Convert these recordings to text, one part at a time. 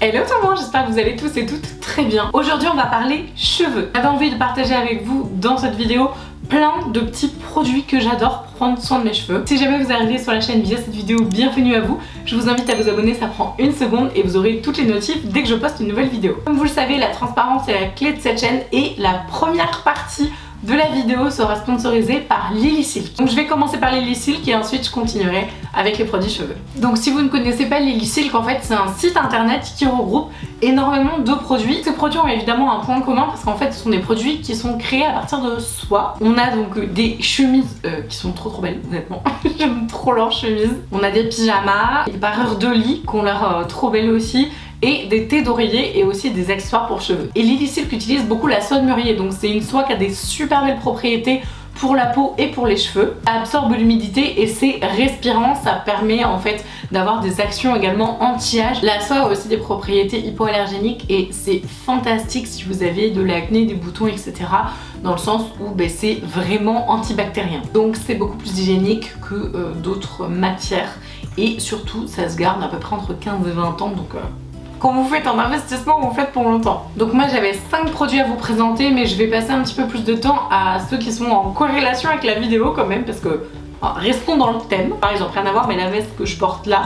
Hello tout le monde, j'espère que vous allez tous et toutes très bien. Aujourd'hui on va parler cheveux. J'avais envie de partager avec vous dans cette vidéo plein de petits produits que j'adore pour prendre soin de mes cheveux. Si jamais vous arrivez sur la chaîne via cette vidéo, bienvenue à vous. Je vous invite à vous abonner, ça prend une seconde et vous aurez toutes les notifs dès que je poste une nouvelle vidéo. Comme vous le savez, la transparence est la clé de cette chaîne et la première partie de la vidéo sera sponsorisée par Lilysilk. Donc je vais commencer par Lilysilk et ensuite je continuerai avec les produits cheveux. Donc si vous ne connaissez pas Lilysilk, en fait c'est un site internet qui regroupe énormément de produits. Ces produits ont évidemment un point commun parce qu'en fait ce sont des produits qui sont créés à partir de soie. On a donc des chemises qui sont trop belles honnêtement. J'aime trop leurs chemises. On a des pyjamas, des parures de lit qui ont l'air trop belles aussi, et des thés d'oreiller et aussi des accessoires pour cheveux. Et Lilysilk utilise beaucoup la soie de mûrier, donc c'est une soie qui a des super belles propriétés pour la peau et pour les cheveux. Ça absorbe l'humidité et c'est respirant, ça permet en fait d'avoir des actions également anti-âge. La soie a aussi des propriétés hypoallergéniques et c'est fantastique si vous avez de l'acné, des boutons, etc. dans le sens où c'est vraiment antibactérien. Donc c'est beaucoup plus hygiénique que d'autres matières et surtout ça se garde à peu près entre 15 et 20 ans, donc quand vous faites un investissement, vous le faites pour longtemps. Donc moi j'avais 5 produits à vous présenter, mais je vais passer un petit peu plus de temps à ceux qui sont en corrélation avec la vidéo quand même, parce que restons dans le thème. Par exemple, rien à voir, mais la veste que je porte là,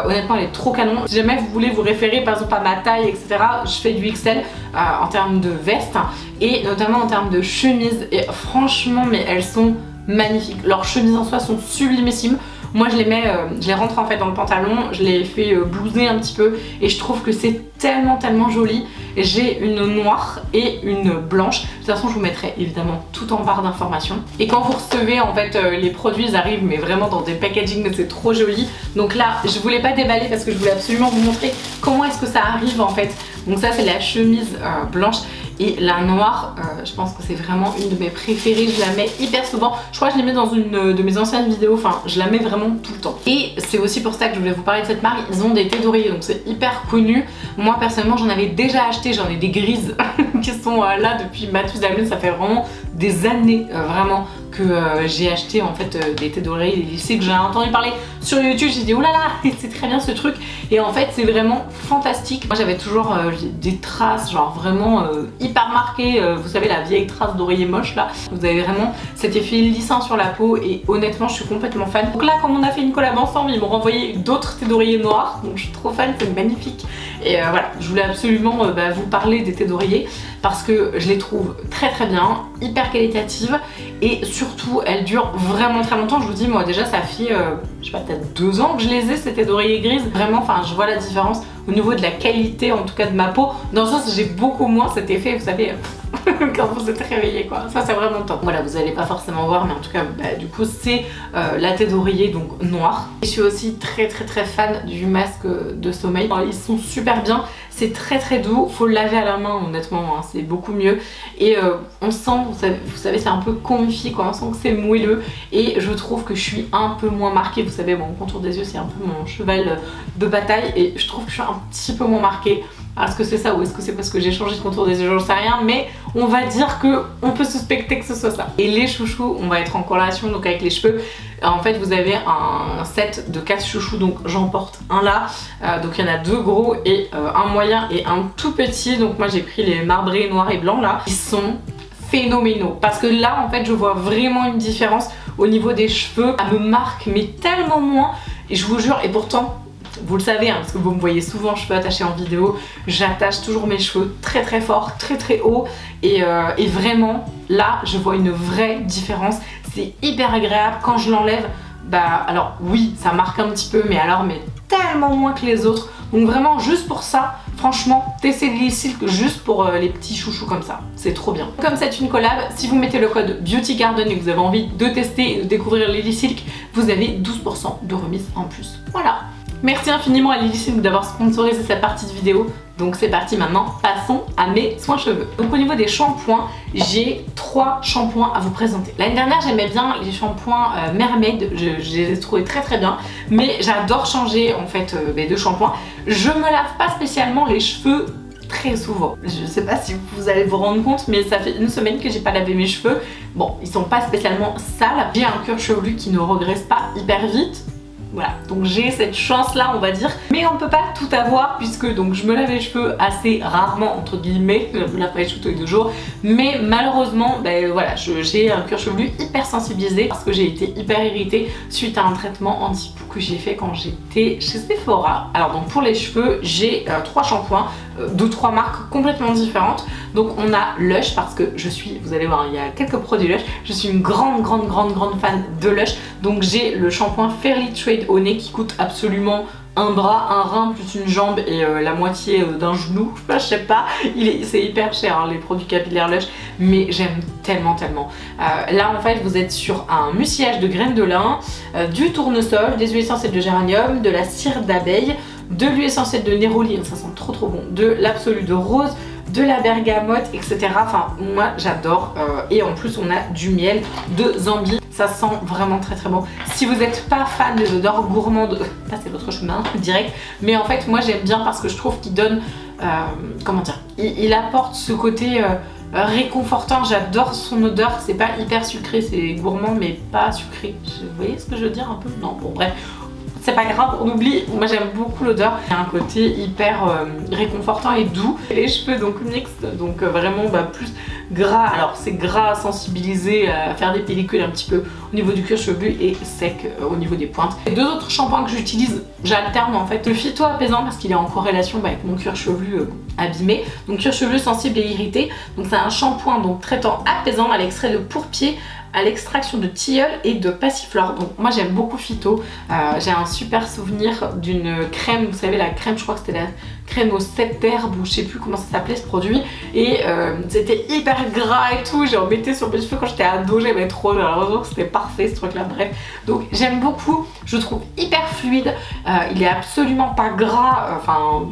honnêtement elle est trop canon. Si jamais vous voulez vous référer par exemple à ma taille, etc., je fais du XL en termes de veste et notamment en termes de chemise. Et franchement, mais elles sont magnifiques. Leurs chemises en soi sont sublimissimes. Moi je les mets, je les rentre en fait dans le pantalon, je les fais blouser un petit peu et je trouve que c'est tellement joli. J'ai une noire et une blanche. De toute façon je vous mettrai évidemment tout en barre d'informations. Et quand vous recevez en fait les produits, ils arrivent mais vraiment dans des packaging, mais c'est trop joli. Donc là je voulais pas déballer parce que je voulais absolument vous montrer comment est-ce que ça arrive en fait. Donc ça c'est la chemise blanche. Et la noire, je pense que c'est vraiment une de mes préférées, je la mets hyper souvent. Je crois que je l'ai mis dans une de mes anciennes vidéos, enfin je la mets vraiment tout le temps. Et c'est aussi pour ça que je voulais vous parler de cette marque, ils ont des thés d'oreiller, donc c'est hyper connu. Moi personnellement j'en avais déjà acheté, j'en ai des grises qui sont là depuis Mathusalem, ça fait vraiment des années vraiment que j'ai acheté en fait des thés d'oreiller, des lycées que j'ai entendu parler sur YouTube, j'ai dit oh là là c'est très bien ce truc et en fait c'est vraiment fantastique. Moi j'avais toujours des traces genre vraiment hyper marquées, vous savez la vieille trace d'oreiller moche là, vous avez vraiment cet effet lissant sur la peau et honnêtement je suis complètement fan. Donc là comme on a fait une collab ensemble, ils m'ont renvoyé d'autres thés d'oreiller noirs, donc je suis trop fan, c'est magnifique. Et voilà, je voulais absolument vous parler des thés d'oreiller parce que je les trouve très bien, hyper qualitatives et surtout elles durent vraiment très longtemps. Je vous dis moi déjà ça fait je sais pas peut-être 2 ans que je les ai ces thés d'oreiller grises. Vraiment enfin je vois la différence au niveau de la qualité en tout cas de ma peau. Dans le sens j'ai beaucoup moins cet effet vous savez quand vous êtes réveillé quoi. Ça c'est vraiment top. Voilà vous allez pas forcément voir mais en tout cas du coup c'est la thé d'oreiller donc noire. Je suis aussi très fan du masque de sommeil. Alors, ils sont super bien. C'est très doux, faut le laver à la main honnêtement, hein, c'est beaucoup mieux. Et on sent, vous savez c'est un peu comfy quoi, on sent que c'est moelleux. Et je trouve que je suis un peu moins marquée, vous savez mon contour des yeux c'est un peu mon cheval de bataille. Et je trouve que je suis un petit peu moins marquée. Est-ce que c'est ça ou est-ce que c'est parce que j'ai changé de contour des yeux, j'en sais rien, mais on va dire que on peut suspecter que ce soit ça. Et les chouchous, on va être en corrélation donc avec les cheveux. En fait vous avez un set de 4 chouchous, donc j'en porte un là, donc il y en a 2 gros et un moyen et un tout petit. Donc moi j'ai pris les marbrés noirs et blancs là, ils sont phénoménaux parce que là en fait je vois vraiment une différence au niveau des cheveux. Ça me marque mais tellement moins et je vous jure, et pourtant vous le savez hein, parce que vous me voyez souvent cheveux attachés en vidéo, j'attache toujours mes cheveux très fort, très haut et vraiment là je vois une vraie différence. C'est hyper agréable quand je l'enlève, alors oui ça marque un petit peu mais alors tellement moins que les autres. Donc vraiment juste pour ça, franchement, testez Lilysilk juste pour les petits chouchous comme ça, c'est trop bien. Comme c'est une collab, si vous mettez le code BeautyGarden et que vous avez envie de tester et de découvrir Lilysilk, vous avez 12% de remise en plus. Voilà. Merci infiniment à Lilysilk d'avoir sponsorisé cette partie de vidéo. Donc c'est parti maintenant, passons à mes soins cheveux. Donc au niveau des shampoings, j'ai 3 shampoings à vous présenter. L'année dernière j'aimais bien les shampoings Mermaid, je les ai trouvés très bien. Mais j'adore changer en fait de shampoing. Je me lave pas spécialement les cheveux très souvent. Je sais pas si vous allez vous rendre compte mais ça fait 1 semaine que j'ai pas lavé mes cheveux. Bon ils sont pas spécialement sales. J'ai un cuir chevelu qui ne regresse pas hyper vite. Voilà, donc j'ai cette chance là on va dire, mais on peut pas tout avoir puisque donc je me lave les cheveux assez rarement entre guillemets, je me lave pas les cheveux tous les 2 jours, mais malheureusement voilà, j'ai un cuir chevelu hyper sensibilisé parce que j'ai été hyper irritée suite à un traitement anti-poux que j'ai fait quand j'étais chez Sephora. Alors donc pour les cheveux j'ai 3 shampoings de 3 marques complètement différentes. Donc on a Lush parce que je suis, vous allez voir, il y a quelques produits Lush, je suis une grande fan de Lush. Donc j'ai le shampoing Fairly Trade au nez qui coûte absolument un bras, un rein plus une jambe et la moitié d'un genou, je sais pas, c'est hyper cher hein, les produits capillaires Lush, mais j'aime tellement. Là en fait vous êtes sur un mucilage de graines de lin, du tournesol, des huiles essentielles de géranium, de la cire d'abeille, de l'huile essentielle de néroli, ça sent trop bon, de l'absolu de rose, de la bergamote, etc. Enfin moi j'adore et en plus on a du miel de Zambi. Ça sent vraiment très bon. Si vous n'êtes pas fan des odeurs gourmandes, passez votre chemin direct. Mais en fait moi j'aime bien parce que je trouve qu'il donne, comment dire, il apporte ce côté réconfortant. J'adore son odeur, c'est pas hyper sucré, c'est gourmand mais pas sucré. Vous voyez ce que je veux dire un peu? Non, bon bref. C'est pas grave, on oublie, moi j'aime beaucoup l'odeur. Il y a un côté hyper réconfortant et doux. Les cheveux donc mixtes, donc vraiment plus gras. Alors c'est gras sensibilisé à faire des pellicules un petit peu au niveau du cuir chevelu et sec au niveau des pointes. Les 2 autres shampoings que j'utilise, j'alterne en fait le phyto apaisant parce qu'il est en corrélation avec mon cuir chevelu abîmé. Donc cuir chevelu sensible et irrité. Donc c'est un shampoing donc traitant apaisant à l'extrait de pourpier, à l'extraction de tilleul et de passiflore. Donc moi j'aime beaucoup phyto. J'ai un super souvenir d'une crème, vous savez la crème, je crois que c'était la crème aux 7 herbes ou je sais plus comment ça s'appelait ce produit, et c'était hyper gras et tout, j'en mettais sur mes cheveux quand j'étais ado, j'aimais trop, j'ai l'impression que c'était parfait ce truc là, bref. Donc j'aime beaucoup, je le trouve hyper fluide, il est absolument pas gras, enfin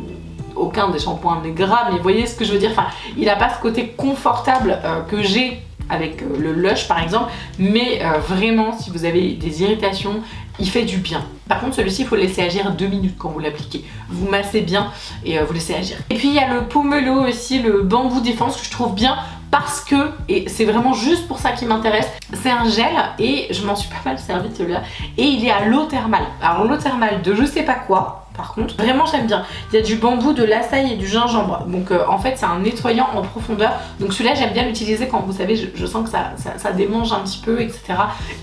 aucun des shampoings n'est gras, mais vous voyez ce que je veux dire, enfin il a pas ce côté confortable que j'ai avec le Lush par exemple, mais vraiment si vous avez des irritations, il fait du bien. Par contre celui-ci il faut le laisser agir 2 minutes quand vous l'appliquez. Vous massez bien et vous laissez agir. Et puis il y a le pomelo aussi, le bambou défense que je trouve bien parce que, et c'est vraiment juste pour ça qu'il m'intéresse, c'est un gel et je m'en suis pas mal servi de celui-là, et il est à l'eau thermale. Alors l'eau thermale de je sais pas quoi, par contre, vraiment j'aime bien. Il y a du bambou, de l'açaï et du gingembre. Donc en fait c'est un nettoyant en profondeur. Donc celui-là j'aime bien l'utiliser quand vous savez, je sens que ça démange un petit peu, etc.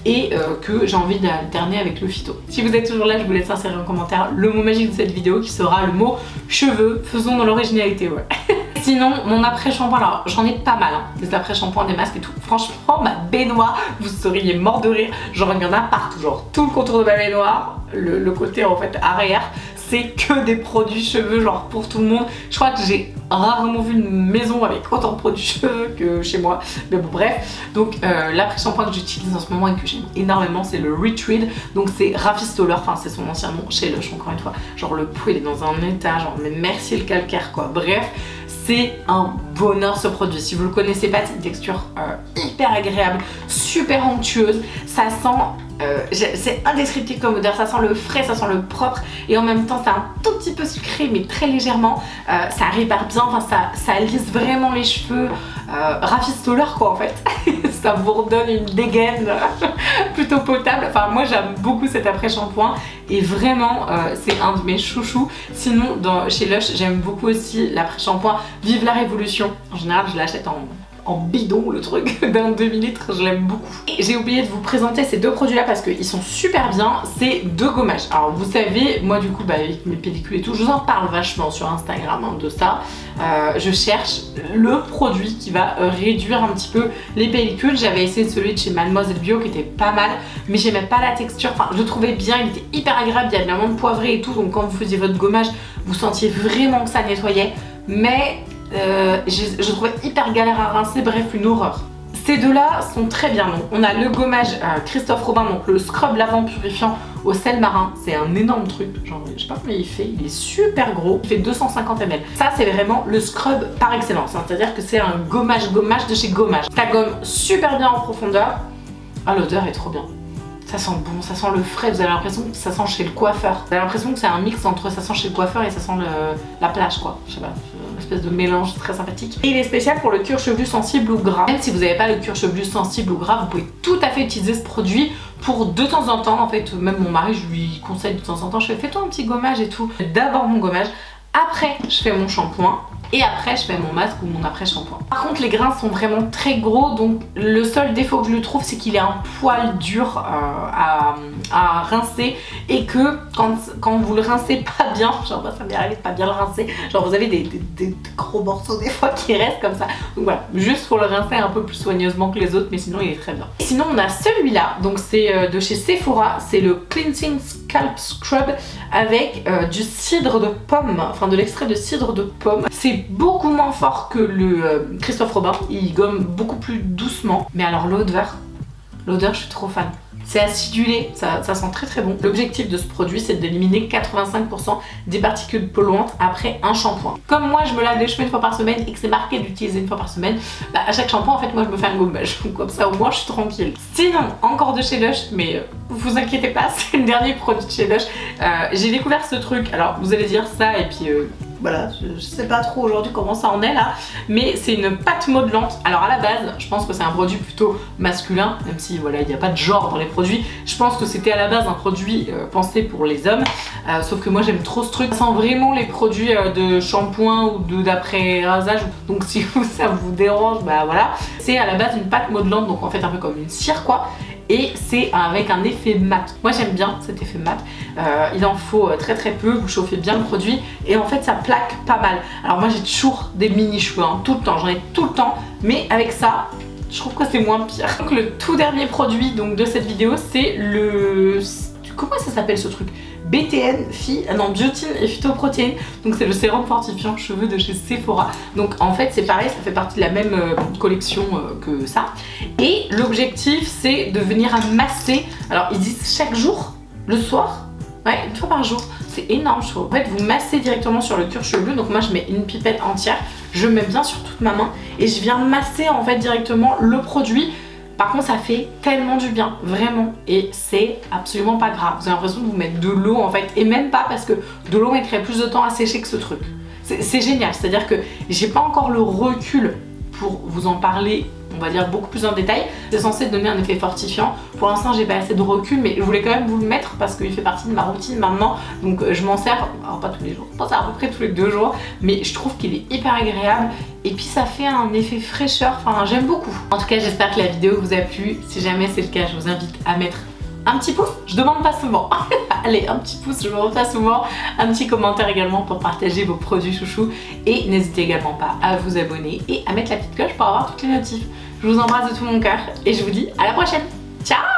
Et que j'ai envie d'alterner avec le phyto. Si vous êtes toujours là, je vous laisse insérer en commentaire le mot magique de cette vidéo qui sera le mot cheveux. Faisons dans l'originalité, ouais. Sinon, mon après-shampoing, alors j'en ai pas mal, hein, des après-shampoings, des masques et tout. Franchement, ma baignoire, vous seriez mort de rire. Genre, il y en a partout, genre tout le contour de ma baignoire, le côté en fait arrière, c'est que des produits cheveux, genre pour tout le monde. Je crois que j'ai rarement vu une maison avec autant de produits cheveux que chez moi. Mais bon, bref. Donc, l'après-shampoing que j'utilise en ce moment et que j'aime énormément, c'est le Retreat. Donc, c'est Rafistoller, enfin, c'est son ancien nom chez Lush, encore une fois. Genre, le pot, il est dans un état, genre, mais merci le calcaire, quoi. Bref. C'est un bonheur ce produit. Si vous le connaissez pas, c'est une texture hyper agréable, super onctueuse. Ça sent, c'est indescriptible comme odeur. Ça sent le frais, ça sent le propre. Et en même temps, c'est un tout petit peu sucré, mais très légèrement. Ça répare bien, enfin, ça lisse vraiment les cheveux. Rafistoller quoi en fait. Ça vous redonne une dégaine plutôt potable. Enfin moi j'aime beaucoup cet après-shampoing et vraiment c'est un de mes chouchous. Sinon chez Lush j'aime beaucoup aussi l'après-shampoing Vive la Révolution. En général je l'achète en bidon le truc d'un demi-litre, je l'aime beaucoup. Et j'ai oublié de vous présenter ces 2 produits là parce qu'ils sont super bien, c'est 2 gommages. Alors vous savez, moi du coup avec mes pellicules et tout, je vous en parle vachement sur Instagram hein, de ça. Je cherche le produit qui va réduire un petit peu les pellicules. J'avais essayé celui de chez Mademoiselle Bio qui était pas mal, mais j'aimais pas la texture, enfin je le trouvais bien, il était hyper agréable, il y avait de l'amande poivrée et tout, donc quand vous faisiez votre gommage, vous sentiez vraiment que ça nettoyait, mais je trouvais hyper galère à rincer, bref une horreur. Ces 2 là sont très bien. Donc, on a le gommage Christophe Robin, donc le scrub lavant purifiant au sel marin, c'est un énorme truc, genre je sais pas combien il fait, il est super gros, il fait 250 ml. Ça c'est vraiment le scrub par excellence, hein, c'est à dire que c'est un gommage de chez Gommage. Ça gomme super bien en profondeur, ah l'odeur est trop bien. Ça sent bon, ça sent le frais, vous avez l'impression que ça sent chez le coiffeur. Vous avez l'impression que c'est un mix entre ça sent chez le coiffeur et ça sent la plage quoi, je sais pas, une espèce de mélange très sympathique. Et il est spécial pour le cuir chevelu sensible ou gras. Même si vous n'avez pas le cuir chevelu sensible ou gras, vous pouvez tout à fait utiliser ce produit pour de temps en temps, en fait, même mon mari, je lui conseille de temps en temps, je fais fais-toi un petit gommage et tout. D'abord mon gommage, après je fais mon shampoing. Et après je fais mon masque ou mon après shampoing. Par contre les grains sont vraiment très gros, donc le seul défaut que je lui trouve c'est qu'il est un poil dur à rincer, et que quand vous le rincez pas bien, genre moi ça m'est arrivé de pas bien le rincer, genre vous avez des gros morceaux des fois qui restent comme ça. Donc voilà, juste pour le rincer un peu plus soigneusement que les autres, mais sinon il est très bien. Et sinon on a celui-là, donc c'est de chez Sephora, c'est le Cleansing Scalp Scrub avec du cidre de pomme, enfin de l'extrait de cidre de pomme. C'est beaucoup moins fort que le Christophe Robin, il gomme beaucoup plus doucement, mais alors l'odeur je suis trop fan. C'est acidulé, ça sent très très bon. L'objectif de ce produit c'est d'éliminer 85% des particules polluantes après un shampoing. Comme moi je me lave les cheveux une fois par semaine et que c'est marqué d'utiliser une fois par semaine, bah à chaque shampoing en fait moi je me fais un gommage, donc comme ça au moins je suis tranquille. Sinon encore de chez Lush, mais vous inquiétez pas, c'est le dernier produit de chez Lush. J'ai découvert ce truc, alors vous allez dire ça et puis voilà, je sais pas trop aujourd'hui comment ça en est là, mais c'est une pâte modelante. Alors à la base, je pense que c'est un produit plutôt masculin, même si voilà, il n'y a pas de genre dans les produits. Je pense que c'était à la base un produit pensé pour les hommes, sauf que moi j'aime trop ce truc. Ça sent vraiment les produits de shampoing ou d'après rasage, donc si ça vous dérange, bah voilà. C'est à la base une pâte modelante, donc en fait un peu comme une cire quoi. Et c'est avec un effet mat. Moi j'aime bien cet effet mat, il en faut très très peu, vous chauffez bien le produit et en fait ça plaque pas mal. Alors moi j'ai toujours des mini cheveux, hein, tout le temps, j'en ai tout le temps, mais avec ça je trouve que c'est moins pire. Donc le tout dernier produit donc, de cette vidéo c'est le... Comment ça s'appelle ce truc? BTN, biotin et phytoprotéines. Donc c'est le sérum fortifiant cheveux de chez Sephora. Donc en fait c'est pareil, ça fait partie de la même collection que ça. Et l'objectif c'est de venir masser. Alors ils disent chaque jour, le soir, ouais, une fois par jour. C'est énorme je trouve. En fait vous massez directement sur le cuir chevelu. Donc moi je mets une pipette entière, je mets bien sur toute ma main et je viens masser en fait directement le produit. Par contre ça fait tellement du bien, vraiment, et c'est absolument pas grave. Vous avez l'impression de vous mettre de l'eau en fait, et même pas parce que de l'eau mettrait plus de temps à sécher que ce truc. C'est génial, c'est-à-dire que j'ai pas encore le recul pour vous en parler, on va dire beaucoup plus en détail. C'est censé donner un effet fortifiant. Pour l'instant j'ai pas assez de recul, mais je voulais quand même vous le mettre parce qu'il fait partie de ma routine maintenant. Donc je m'en sers, alors pas tous les jours, je m'en sers à peu près tous les 2 jours, mais je trouve qu'il est hyper agréable. Et puis ça fait un effet fraîcheur, enfin j'aime beaucoup. En tout cas j'espère que la vidéo vous a plu. Si jamais c'est le cas, je vous invite à mettre un petit pouce, je demande pas souvent. Allez, un petit pouce, je demande pas souvent. Un petit commentaire également pour partager vos produits chouchous. Et n'hésitez également pas à vous abonner et à mettre la petite cloche pour avoir toutes les notifs. Je vous embrasse de tout mon cœur et je vous dis à la prochaine. Ciao!